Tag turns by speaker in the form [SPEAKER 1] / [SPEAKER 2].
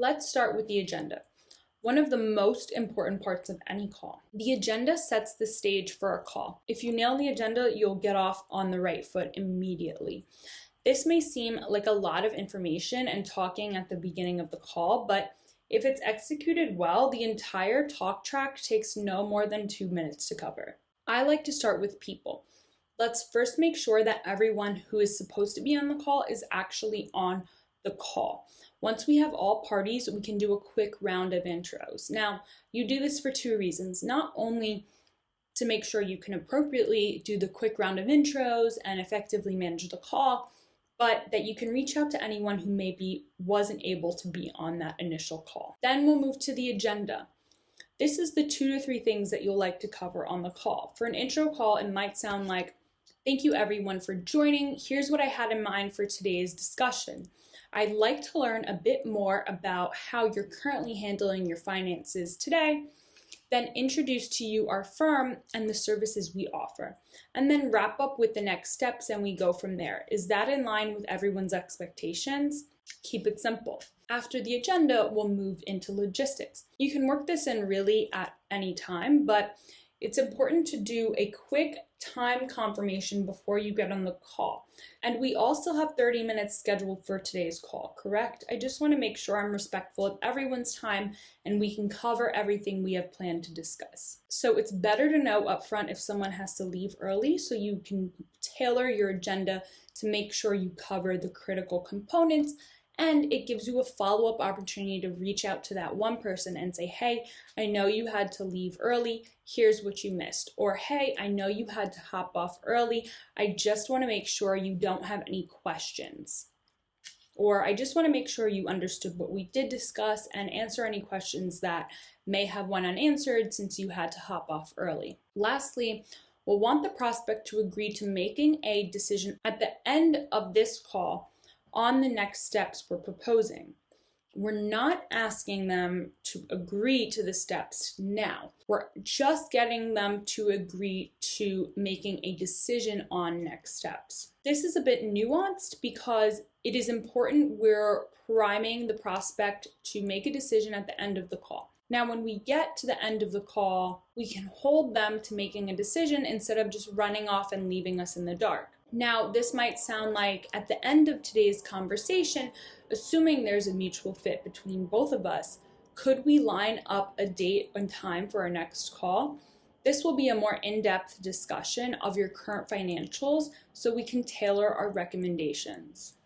[SPEAKER 1] Let's start with the agenda. One of the most important parts of any call. The agenda sets the stage for a call. If you nail the agenda, you'll get off on the right foot immediately. This may seem like a lot of information and talking at the beginning of the call, but if it's executed well, the entire talk track takes no more than 2 minutes to cover. I like to start with people. Let's first make sure that everyone who is supposed to be on the call is actually on the call. Once we have all parties, we can do a quick round of intros. Now, you do this for 2 reasons. Not only to make sure you can appropriately do the quick round of intros and effectively manage the call, but that you can reach out to anyone who maybe wasn't able to be on that initial call. Then we'll move to the agenda. This is the 2 to 3 things that you'll like to cover on the call. For an intro call, it might sound like, thank you everyone for joining. Here's what I had in mind for today's discussion. I'd like to learn a bit more about how you're currently handling your finances today, then introduce to you our firm and the services we offer, and then wrap up with the next steps and we go from there. Is that in line with everyone's expectations? Keep it simple. After the agenda, we'll move into logistics. You can work this in really at any time, but it's important to do a quick time confirmation before you get on the call. And we also have 30 minutes scheduled for today's call, correct? I just want to make sure I'm respectful of everyone's time and we can cover everything we have planned to discuss. So it's better to know upfront if someone has to leave early so you can tailor your agenda to make sure you cover the critical components, and it gives you a follow-up opportunity to reach out to that one person and say, hey, I know you had to leave early, here's what you missed. Or, hey, I know you had to hop off early, I just want to make sure you don't have any questions. Or, I just want to make sure you understood what we did discuss and answer any questions that may have went unanswered since you had to hop off early. Lastly, we'll want the prospect to agree to making a decision at the end of this call on the next steps we're proposing. We're not asking them to agree to the steps now. We're just getting them to agree to making a decision on next steps. This is a bit nuanced because it is important we're priming the prospect to make a decision at the end of the call. Now, when we get to the end of the call, we can hold them to making a decision instead of just running off and leaving us in the dark. Now, this might sound like at the end of today's conversation, assuming there's a mutual fit between both of us, could we line up a date and time for our next call? This will be a more in-depth discussion of your current financials so we can tailor our recommendations.